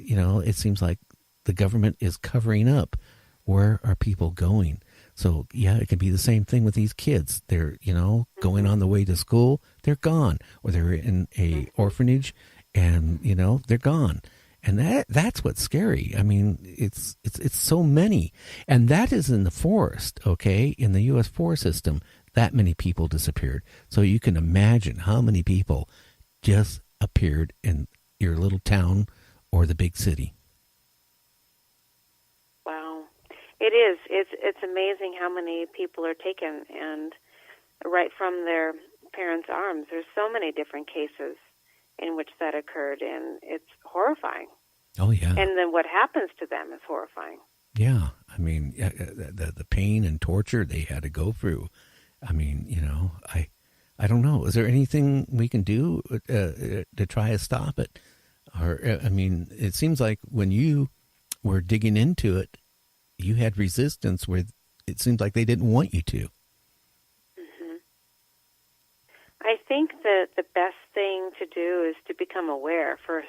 it seems like the government is covering up where are people going. So, yeah, it can be the same thing with these kids. They're, going on the way to school, they're gone. Or they're in a orphanage and, they're gone. And that's what's scary. I mean, it's so many. And that is in the forest, okay? In the U.S. forest system, that many people disappeared. So you can imagine how many people just appeared in your little town or the big city. Wow. It is. It's amazing how many people are taken and right from their parents' arms. There's so many different cases in which that occurred, and it's horrifying. Oh, yeah. And then what happens to them is horrifying. Yeah. I mean, the pain and torture they had to go through. I mean, I don't know. Is there anything we can do to try to stop it? Or, I mean, it seems like when you were digging into it, you had resistance where it seems like they didn't want you to. Mm-hmm. I think that the best thing to do is to become aware first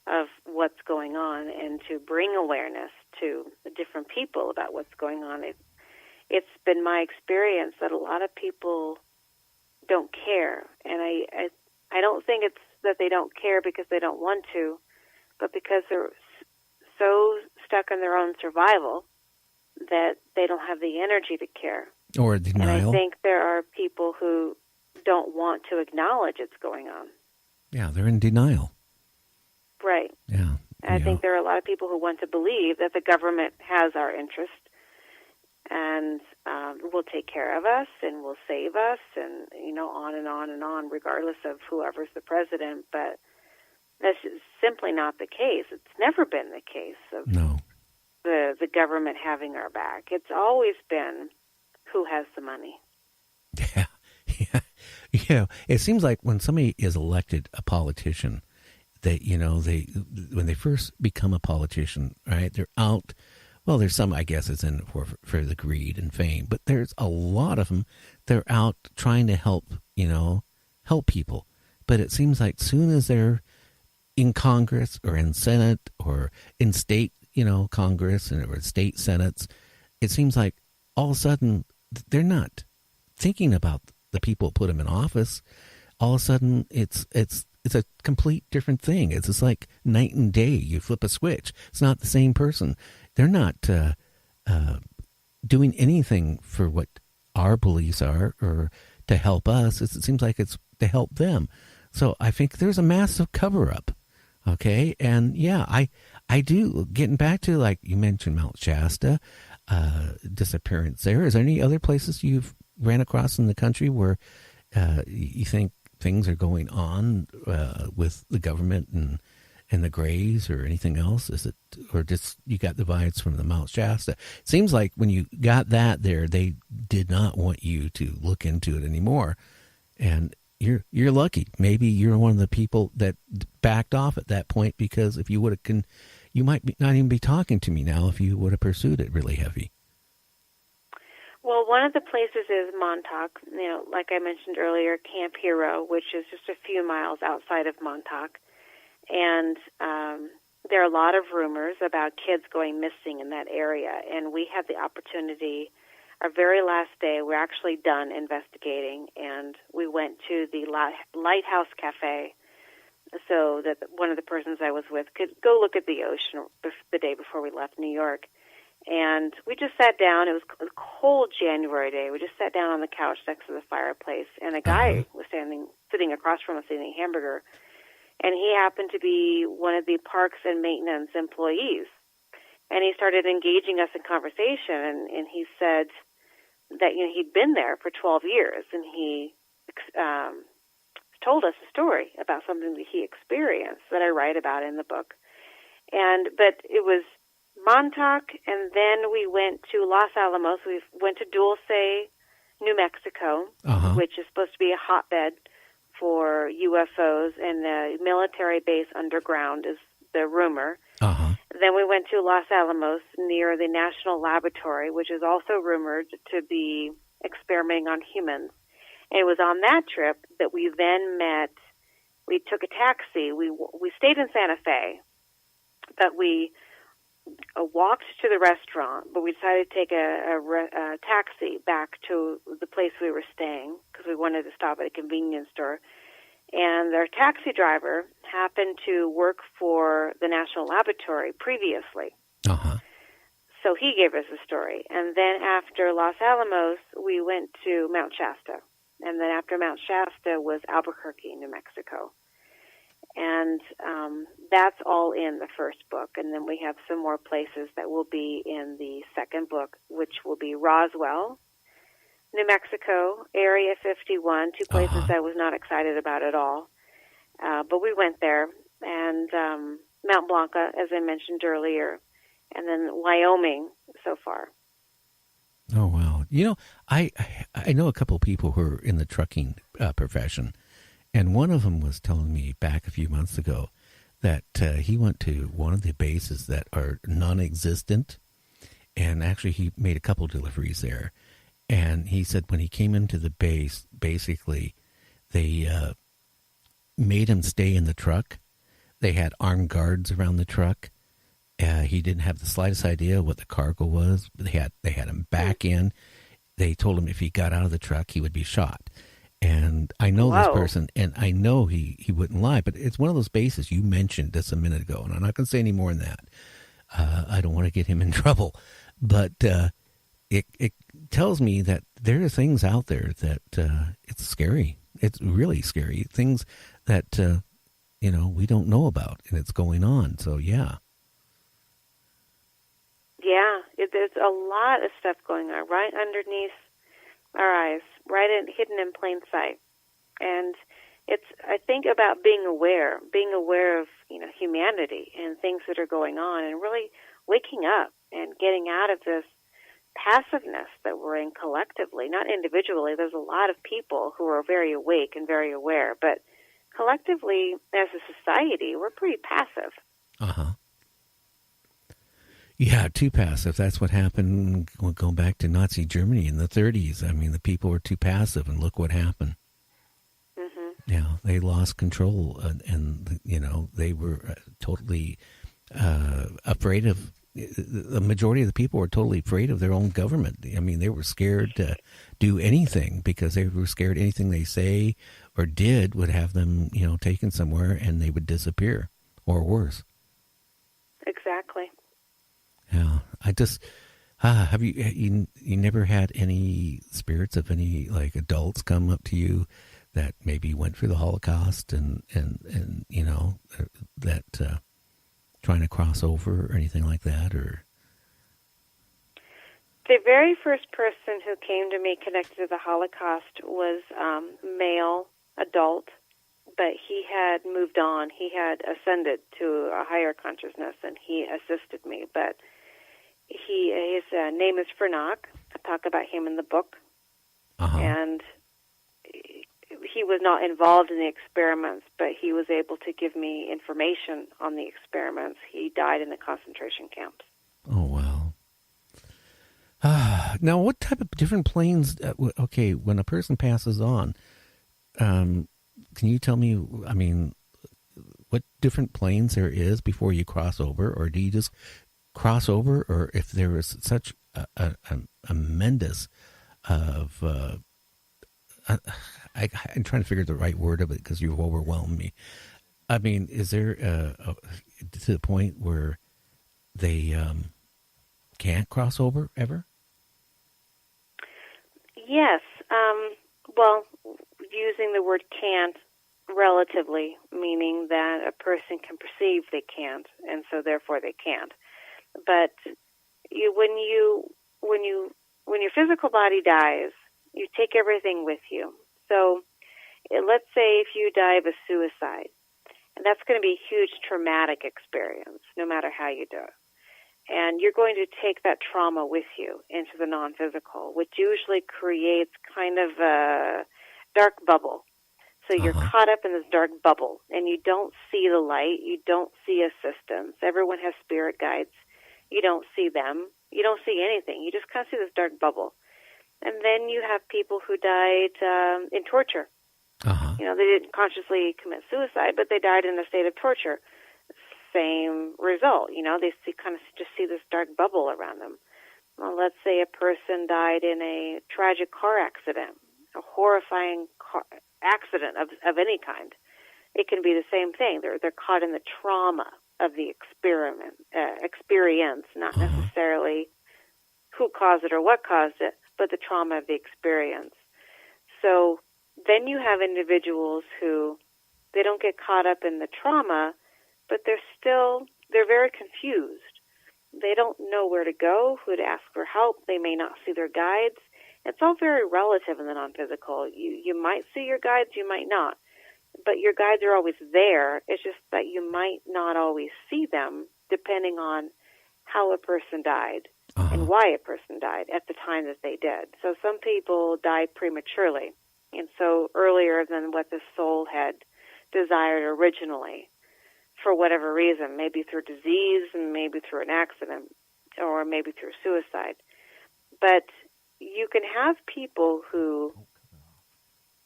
of what's going on and to bring awareness to the different people about what's going on. It's been my experience that a lot of people don't care, and I don't think it's that they don't care because they don't want to, but because they're so stuck in their own survival that they don't have the energy to care. Or denial. And I think there are people who don't want to acknowledge it's going on. Yeah, they're in denial. Right. Yeah. And I think there are a lot of people who want to believe that the government has our interest and will take care of us and will save us and, on and on and on, regardless of whoever's the president. But that's simply not the case. It's never been the case of the government having our back. It's always been who has the money. Yeah. Yeah. It seems like when somebody is elected a politician, that, when they first become a politician, right, they're out. Well, there's some, I guess, it's in for the greed and fame, but there's a lot of them. They're out trying to help people. But it seems like soon as they're in Congress or in Senate or in state, Congress or state senates, it seems like all of a sudden they're not thinking about the people who put them in office. All of a sudden it's a complete different thing. It's just like night and day. You flip a switch. It's not the same person. They're not doing anything for what our beliefs are or to help us. It seems like it's to help them. So I think there's a massive cover-up, okay? And, yeah, I do. Getting back to, like you mentioned, Mount Shasta, disappearance there. Is there any other places you've ran across in the country where you think things are going on with the government and the Greys or anything else? Is it, or just you got the vibes from the Mount Shasta? It seems like when you got that there, they did not want you to look into it anymore, and you're lucky. Maybe you're one of the people that backed off at that point, because if you would have, you might not even be talking to me now if you would have pursued it really heavy. Well, one of the places is Montauk. Like I mentioned earlier, Camp Hero, which is just a few miles outside of Montauk. And there are a lot of rumors about kids going missing in that area. And we had the opportunity, our very last day, we're actually done investigating, and we went to the Lighthouse Cafe so that one of the persons I was with could go look at the ocean the day before we left New York. And we just sat down. It was a cold January day. We just sat down on the couch next to the fireplace, and a guy was sitting across from us eating a hamburger. And he happened to be one of the parks and maintenance employees. And he started engaging us in conversation, and he said that he'd been there for 12 years, and he told us a story about something that he experienced that I write about in the book. But it was Montauk, and then we went to Los Alamos. We went to Dulce, New Mexico, which is supposed to be a hotbed for UFOs, and the military base underground is the rumor. Then we went to Los Alamos near the National Laboratory, which is also rumored to be experimenting on humans. And it was on that trip that we then we took a taxi. We stayed in Santa Fe, But we walked to the restaurant, but we decided to take a taxi back to the place we were staying because we wanted to stop at a convenience store. And our taxi driver happened to work for the National Laboratory previously. Uh-huh. So he gave us a story. And then after Los Alamos, we went to Mount Shasta. And then after Mount Shasta was Albuquerque, New Mexico. And that's all in the first book. And then we have some more places that will be in the second book, which will be Roswell, New Mexico, Area 51, two places I was not excited about at all. But we went there. And Mount Blanca, as I mentioned earlier, and then Wyoming so far. Oh, wow. You know, I know a couple of people who are in the trucking profession, and one of them was telling me back a few months ago that he went to one of the bases that are non-existent, and actually he made a couple deliveries there. And he said when he came into the base, basically they made him stay in the truck. They had armed guards around the truck. He didn't have the slightest idea what the cargo was. They had him back in. They told him if he got out of the truck, he would be shot. And I know this person, and I know he wouldn't lie, but it's one of those bases you mentioned just a minute ago, and I'm not going to say any more than that. I don't want to get him in trouble. But it tells me that there are things out there that it's scary. It's really scary. Things that, we don't know about, and it's going on. So, yeah. Yeah, there's a lot of stuff going on right underneath our eyes, hidden in plain sight. And I think about being aware of, humanity and things that are going on, and really waking up and getting out of this passiveness that we're in collectively, not individually. There's a lot of people who are very awake and very aware, but collectively, as a society, we're pretty passive. Uh-huh. Yeah, too passive. That's what happened going back to Nazi Germany in the 30s. I mean, the people were too passive, and look what happened. Mm-hmm. Yeah, they lost control, and they were totally afraid of. The majority of the people were totally afraid of their own government. I mean, they were scared to do anything because they were scared anything they say or did would have them, taken somewhere and they would disappear or worse. Exactly. Yeah, I just have you never had any spirits of any like adults come up to you that maybe went through the Holocaust and that trying to cross over or anything like that? Or the very first person who came to me connected to the Holocaust was male, adult, but he had moved on. He had ascended to a higher consciousness, and he assisted me. But his name is Fernak. I talk about him in the book. Uh-huh. And he was not involved in the experiments, but he was able to give me information on the experiments. He died in the concentration camps. Oh, wow. Now, what type of different planes, okay, when a person passes on, can you tell me, I mean, what different planes there is before you cross over, or do you just cross over, or if there is such a tremendous of... I'm trying to figure the right word of it because you've overwhelmed me. I mean, is there to the point where they can't cross over ever? Yes. Well, using the word can't relatively, meaning that a person can perceive they can't, and so therefore they can't. But when your physical body dies, you take everything with you. So let's say if you die of a suicide, and that's going to be a huge traumatic experience, no matter how you do it. And you're going to take that trauma with you into the non-physical, which usually creates kind of a dark bubble. So you're caught up in this dark bubble, and you don't see the light. You don't see assistance. Everyone has spirit guides. You don't see them. You don't see anything. You just kind of see this dark bubble. And then you have people who died in torture. They didn't consciously commit suicide, but they died in a state of torture. same result. They kind of just see this dark bubble around them. Well, let's say a person died in a tragic car accident, a horrifying accident of any kind. It can be the same thing. They're caught in the trauma of the experience, not necessarily who caused it or what caused it, but the trauma of the experience. So then you have individuals who they don't get caught up in the trauma, but they're very confused. They don't know where to go, who to ask for help. They may not see their guides. It's all very relative in the non-physical. You might see your guides, you might not. But your guides are always there. It's just that you might not always see them depending on how a person died and why a person died at the time that they did. So some people die prematurely, and so earlier than what the soul had desired originally for whatever reason, maybe through disease and maybe through an accident or maybe through suicide. But you can have people who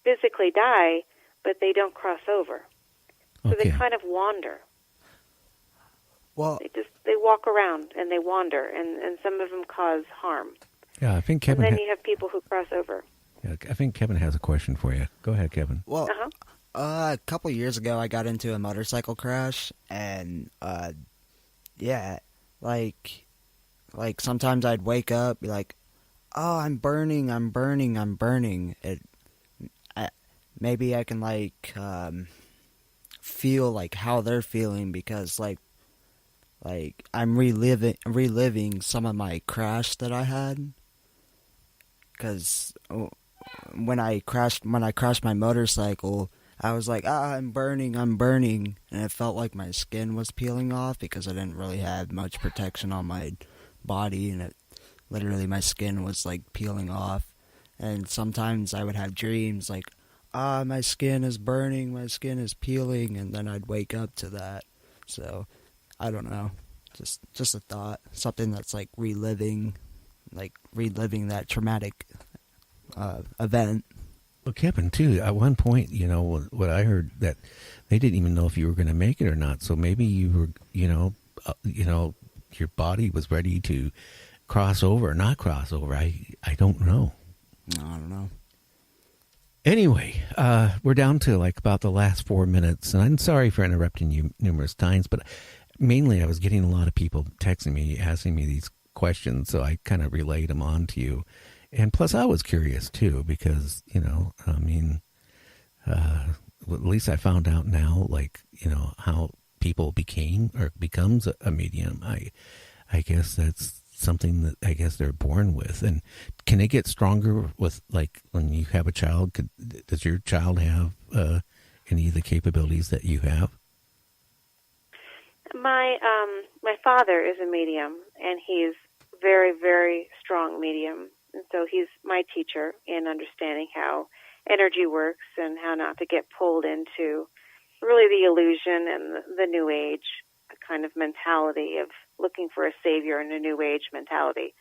physically die, but they don't cross over. So they kind of wander. Well, they walk around and they wander, and some of them cause harm. Yeah, I think Kevin. And then you have people who cross over. Yeah, I think Kevin has a question for you. Go ahead, Kevin. Well, a couple years ago, I got into a motorcycle crash, and like sometimes I'd wake up, be like, "Oh, I'm burning. Maybe I can feel like how they're feeling because like I'm reliving some of my crash that I had. Because when I crashed my motorcycle, I was like, I'm burning, and it felt like my skin was peeling off because I didn't really have much protection on my body, and literally my skin was like peeling off. And sometimes I would have dreams like, my skin is burning, my skin is peeling, and then I'd wake up to that. So, I don't know, just a thought, something that's like reliving that traumatic event. Well, Kevin, too, at one point, what I heard that they didn't even know if you were going to make it or not. So maybe you were, your body was ready to cross over or not cross over. I don't know. I don't know. Anyway, we're down to like about the last 4 minutes, and I'm sorry for interrupting you numerous times, but mainly I was getting a lot of people texting me, asking me these questions, so I kind of relayed them on to you. And plus I was curious too, because, at least I found out now, how people becomes a medium. I guess that's something that I guess they're born with. And can it get stronger with, like, when you have a child? Does your child have any of the capabilities that you have? My father is a medium, and he's very, very strong medium. And so he's my teacher in understanding how energy works and how not to get pulled into really the illusion and the New Age kind of mentality of looking for a savior in a New Age mentality.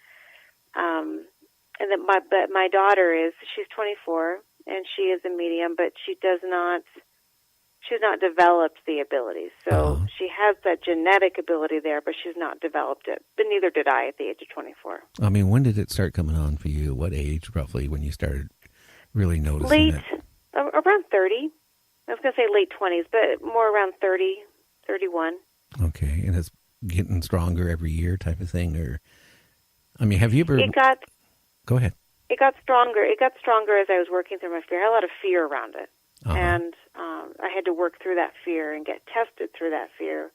But my daughter she's 24 and she is a medium, but she's not developed the abilities. So she has that genetic ability there, but she's not developed it. But neither did I at the age of 24. I mean, when did it start coming on for you? What age, roughly, when you started really noticing it? Around 30. I was going to say late 20s, but more around 30, 31. Okay, and it's getting stronger every year type of thing? Or, I mean, have you ever... Go ahead. It got stronger. It got stronger as I was working through my fear. I had a lot of fear around it. And I had to work through that fear and get tested through that fear.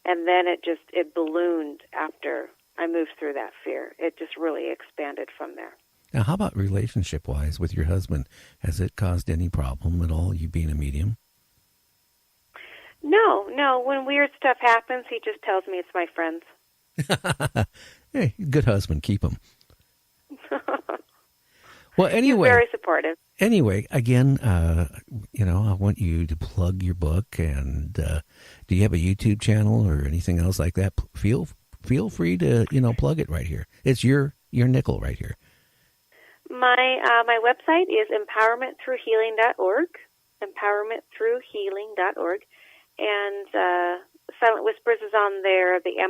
And then it ballooned after I moved through that fear. It just really expanded from there. Now, how about relationship-wise with your husband? Has it caused any problem at all, you being a medium? No. When weird stuff happens, he just tells me it's my friends. Hey, good husband. Keep him. Well, anyway. He's very supportive. Anyway, again, I want you to plug your book, and do you have a YouTube channel or anything else like that? Feel free to, plug it right here. It's your nickel right here. My website is empowermentthroughhealing.org, empowermentthroughhealing.org, and Silent Whispers is on there. The